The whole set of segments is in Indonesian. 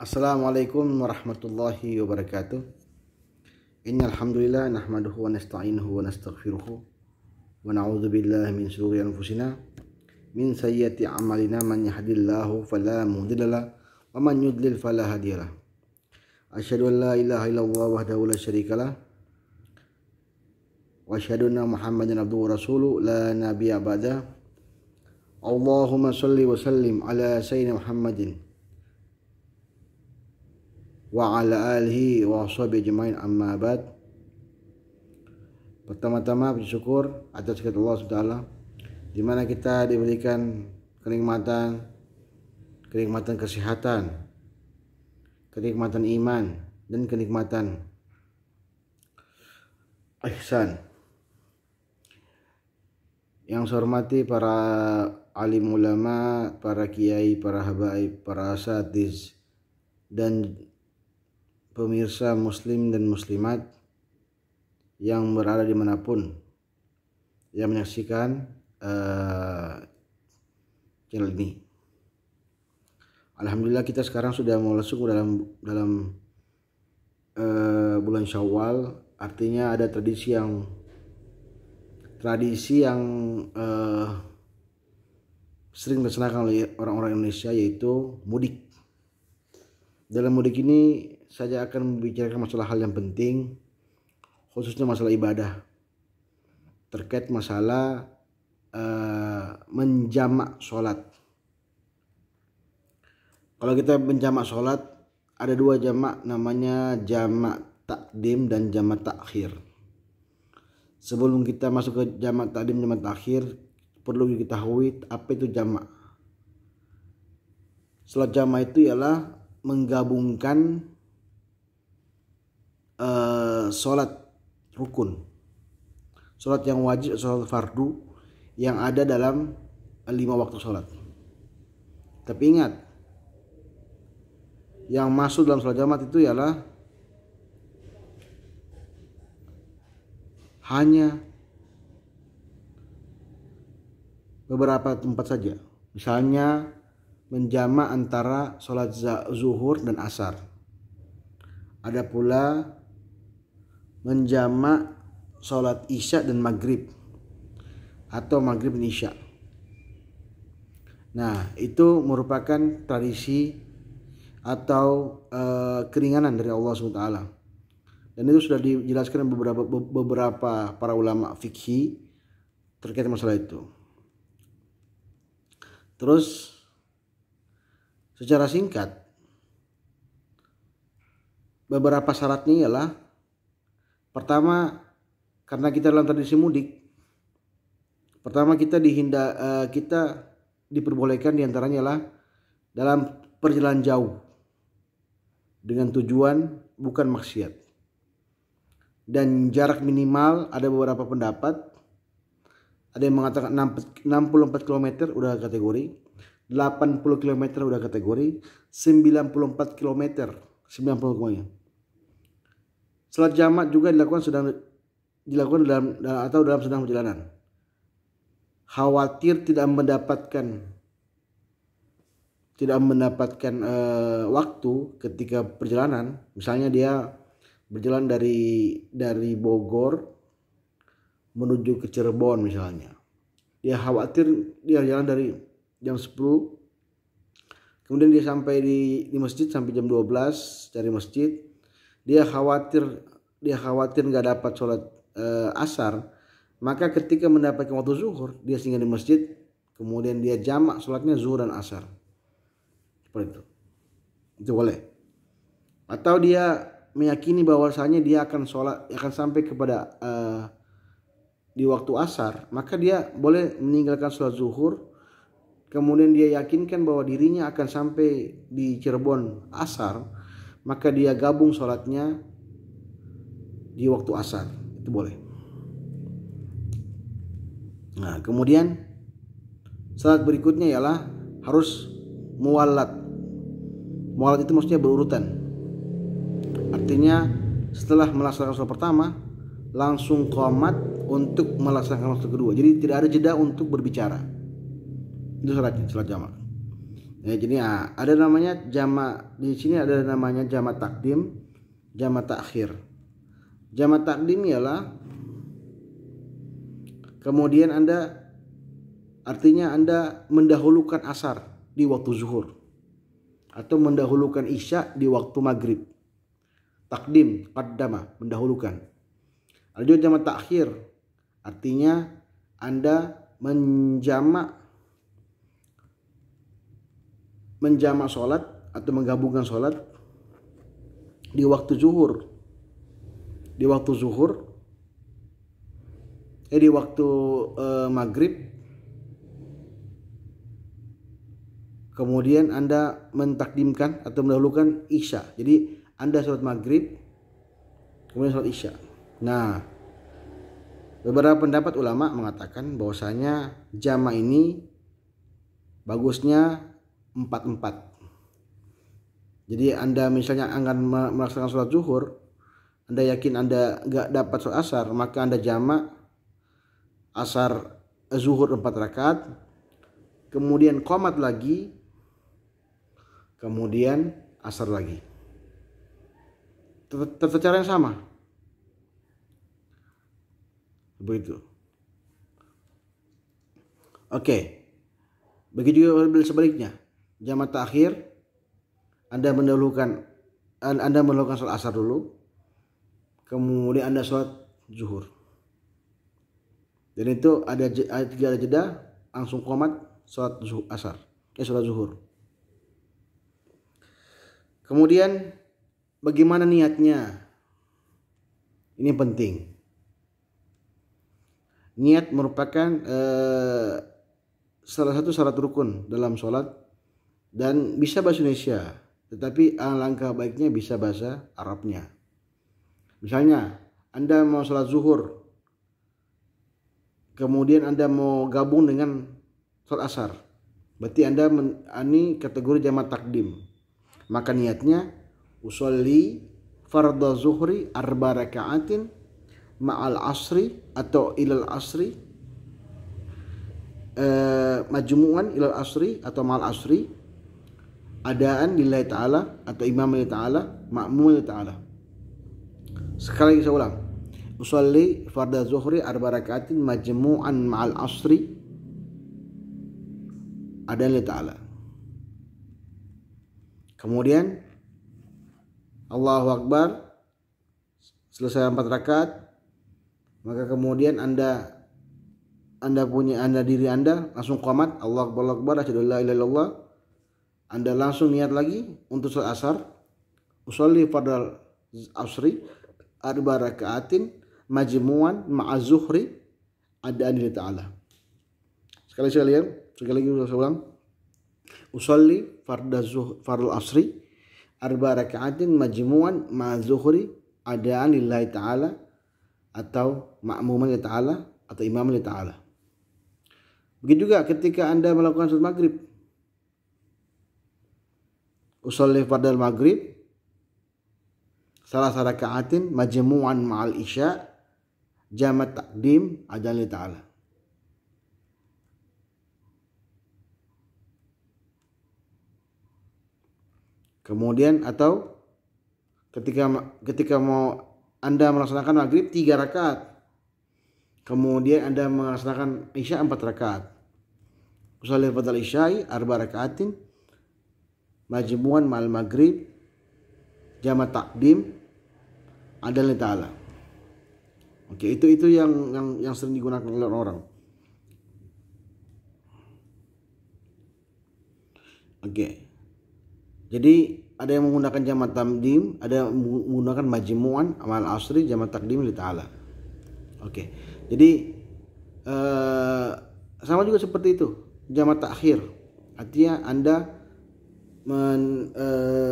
Assalamualaikum warahmatullahi wabarakatuh. Innal hamdalillah nahmaduhu wa nasta'inuhu wa nastaghfiruhu wa na'udzu billahi min shururi anfusina min sayyiati a'malina man yahdihillahu fala mudhillalah wa man yudlil fala hadiyalah. Asyhadu an la ilaha illallah wahdahu la syarikalah wa asyhadu anna Muhammadan abduhu wa rasuluhu la nabiyya ba'da. Allahumma shalli wa sallim ala sayyidina Muhammadin wa ala alihi wa sahbihi ajmain, amma ba'd. Pertama-tama bersyukur atas kehadirat Allah SWT, di mana kita diberikan kenikmatan kesehatan, kenikmatan iman, dan kenikmatan ihsan. Yang saya hormati para alim ulama, para kiai, para habaib, para asatiz, dan pemirsa muslim dan muslimat yang berada dimanapun yang menyaksikan channel ini. Alhamdulillah kita sekarang sudah masuk dalam bulan Syawal. Artinya ada tradisi yang sering dilaksanakan oleh orang-orang Indonesia, yaitu mudik. Dalam mudik ini saya akan membicarakan masalah hal yang penting, khususnya masalah ibadah, terkait masalah menjamak sholat. Kalau kita menjamak sholat, ada dua jamak, namanya jamak takdim dan jamak takhir. Sebelum kita masuk ke jamak takdim, jamak takhir, perlu diketahui apa itu jamak. Sholat jamak itu ialah menggabungkan sholat rukun, sholat yang wajib, sholat fardu yang ada dalam 5 waktu sholat. Tapi ingat, yang masuk dalam sholat jamaah itu ialah hanya beberapa tempat saja. Misalnya menjamak antara sholat zuhur dan asar. Ada pula menjamak sholat isya dan maghrib, atau maghrib dan isya. Nah, itu merupakan tradisi atau keringanan dari Allah SWT. Dan itu sudah dijelaskan beberapa para ulama fikih terkait masalah itu. Terus secara singkat, beberapa syaratnya ialah: pertama, karena kita dalam tradisi mudik, pertama kita diperbolehkan diantaranya adalah dalam perjalanan jauh dengan tujuan bukan maksiat, dan jarak minimal ada beberapa pendapat. Ada yang mengatakan 64 km udah kategori, 80 km udah kategori, 94 km, 90 semuanya. Salat jamak juga dilakukan dalam sedang perjalanan. Khawatir tidak mendapatkan waktu ketika perjalanan. Misalnya dia berjalan dari Bogor menuju ke Cirebon misalnya. Dia khawatir dia jalan dari jam 10, kemudian dia sampai di masjid sampai jam 12 dari masjid. Dia khawatir nggak dapat sholat asar, maka ketika mendapatkan waktu zuhur dia singgah di masjid, kemudian dia jamak sholatnya zuhur dan asar. Seperti itu boleh. Atau dia meyakini bahwasanya dia akan sampai kepada di waktu asar, maka dia boleh meninggalkan sholat zuhur, kemudian dia yakinkan bahwa dirinya akan sampai di Cirebon asar, maka dia gabung sholatnya di waktu asar. Itu boleh. Nah, kemudian salat berikutnya ialah harus muwalat. Muwalat itu maksudnya berurutan. Artinya setelah melaksanakan sholat pertama langsung qomat untuk melaksanakan sholat kedua. Jadi tidak ada jeda untuk berbicara. Itu syaratnya sholat jamaah. Ya, jadi ada namanya jamak di sini, ada namanya jamak takdim, jamak takhir. Jamak takdim ialah kemudian artinya Anda mendahulukan asar di waktu zuhur atau mendahulukan isya di waktu maghrib. Takdim, qaddama, mendahulukan. Ada juga jamak takhir, artinya Anda menjamak sholat atau menggabungkan sholat di waktu zuhur. Di waktu maghrib, kemudian Anda mentakdimkan atau mendahulukan isya. Jadi Anda sholat maghrib, kemudian sholat isya. Nah, beberapa pendapat ulama mengatakan bahwasanya jamak ini bagusnya 4-4. Jadi Anda misalnya akan melaksanakan sholat zuhur, Anda yakin Anda nggak dapat sholat asar, maka Anda jamak asar zuhur 4 rakaat, kemudian qomat lagi, kemudian asar lagi. Tetap cara yang sama. Begitu. Oke. Begitu juga sebaliknya. Jamak takhir, Anda mendahulukan sholat asar dulu, kemudian Anda sholat zuhur. Dan itu ada jeda, langsung qomat sholat sholat zuhur. Kemudian bagaimana niatnya? Ini penting. Niat merupakan salah satu syarat rukun dalam sholat dan bisa bahasa Indonesia, tetapi alangkah baiknya bisa bahasa Arabnya. Misalnya Anda mau sholat zuhur, kemudian Anda mau gabung dengan sholat asar, berarti Anda ini kategori jamak takdim. Maka niatnya usolli fardhu zuhri 4 raka'atin ma'al asri atau ilal asri, majmu'an ilal asri atau ma'al asri, adaan lillahi ta'ala atau imam lillahi ta'ala, ma'mum lillahi ta'ala. Sekali lagi saya ulang, usolli fardhu zuhri 4 raka'atin majmu'an ma'al asri, adaan lillahi ta'ala. Kemudian Allahu Akbar, selesai 4 rakaat, maka kemudian Anda diri Anda langsung qomat, Allahu Akbar, asyhadu alla ilaha illallah. Anda langsung niat lagi untuk sholat asar, usolli fardal asri 4 rakaatin majmu'an ma'a zuhri adaan lillahi ta'ala. Sekali lagi saya ulang. Usolli fardal asri 4 rakaatin majmu'an ma'a zuhri adaan lillahi ta'ala atau ma'muman lillahi ta'ala atau imam lillahi ta'ala. Begitu juga ketika Anda melakukan sholat maghrib. Usolli fardal maghrib salah rakaatin majmu'an ma'al isya jamak takdim adaan lillahi ta'ala. Kemudian atau ketika mau Anda melaksanakan maghrib 3 rakaat, kemudian Anda melaksanakan isya 4 rakaat. Usolli fardal isya'i 4 rakaatin majmu'an ma'al maghrib jamak takdim adaan lillahi ta'ala. Oke, itu yang sering digunakan oleh orang. Oke. Jadi ada yang menggunakan jamak takdim, ada yang menggunakan majmu'an amal asri jamak takdim lillahi ta'ala. Oke. Jadi sama juga seperti itu. Jamak takhir artinya Anda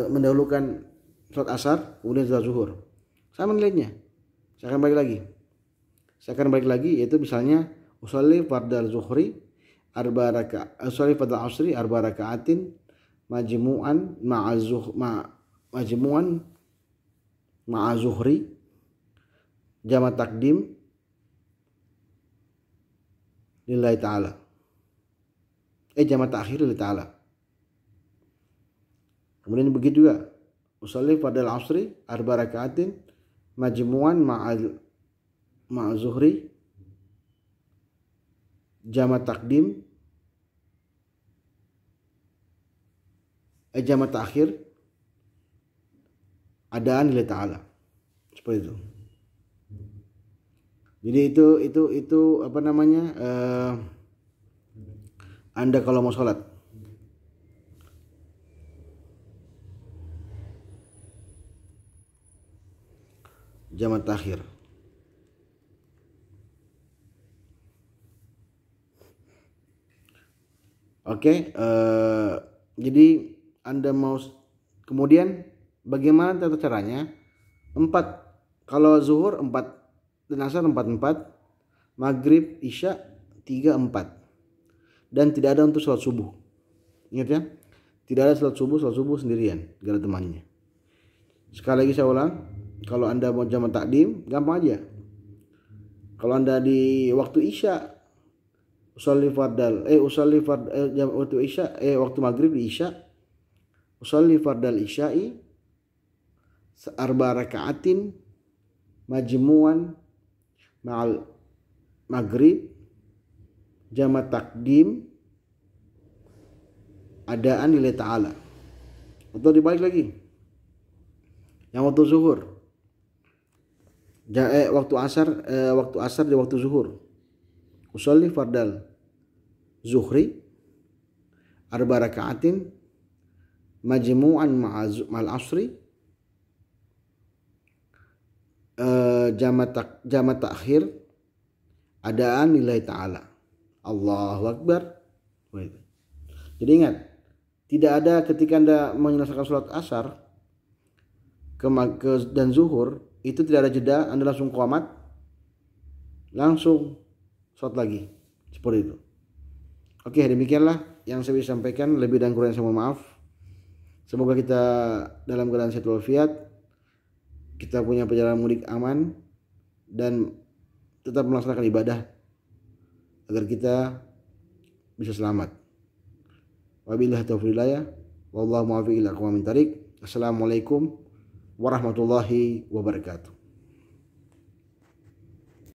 mendahulukan sholat asar kemudian sholat zuhur. Sama nilainya. Saya akan balik lagi yaitu misalnya usolli fardal zuhri 4 rakaat, usolli fardal asri 4 rakaatin majmu'an ma'a zuhri jamak takdim lillahi ta'ala, jamak takhir lillahi ta'ala. Kemudian begitu juga usolli fardal asri arba rakaatin majmu'an ma'a zuhri jama takdim jama takhir adaan lillahi ta'ala. Seperti itu. Jadi itu apa namanya? Anda kalau mau sholat jama takhir. Oke, jadi Anda mau kemudian bagaimana tata caranya? 4. Kalau zuhur 4 dan asar 4, maghrib isya 3, 4. Dan tidak ada untuk sholat subuh. Ingat ya, tidak ada sholat subuh sendirian, gak ada temannya. Sekali lagi saya ulang, kalau Anda mau jamak takdim gampang aja. Kalau Anda di waktu isya waktu isya waktu maghrib di isya usolli fardal isya'i arba rakaatin majmu'an ma'al maghrib jama takdim adaan lillahi ta'ala. Atau dibalik lagi, yang waktu zuhur waktu asar di waktu zuhur usolli fardal zuhri arba rakaatin majmu'an ma'al asri jama takhir adaan lillahi ta'ala. Allahu Akbar. Jadi ingat, tidak ada ketika Anda menyelesaikan sholat asar dan zuhur itu tidak ada jeda, Anda langsung qomat, langsung sholat lagi. Seperti itu. Oke, demikianlah yang saya bisa sampaikan. Lebih dan kurang saya mohon maaf. Semoga kita dalam keadaan sehat walafiat, kita punya perjalanan mudik aman dan tetap melaksanakan ibadah agar kita bisa selamat. Wabillahi taufiq hidayah, wallahu muwaffiq ila aqwamit thariq. Assalamualaikum warahmatullahi wabarakatuh.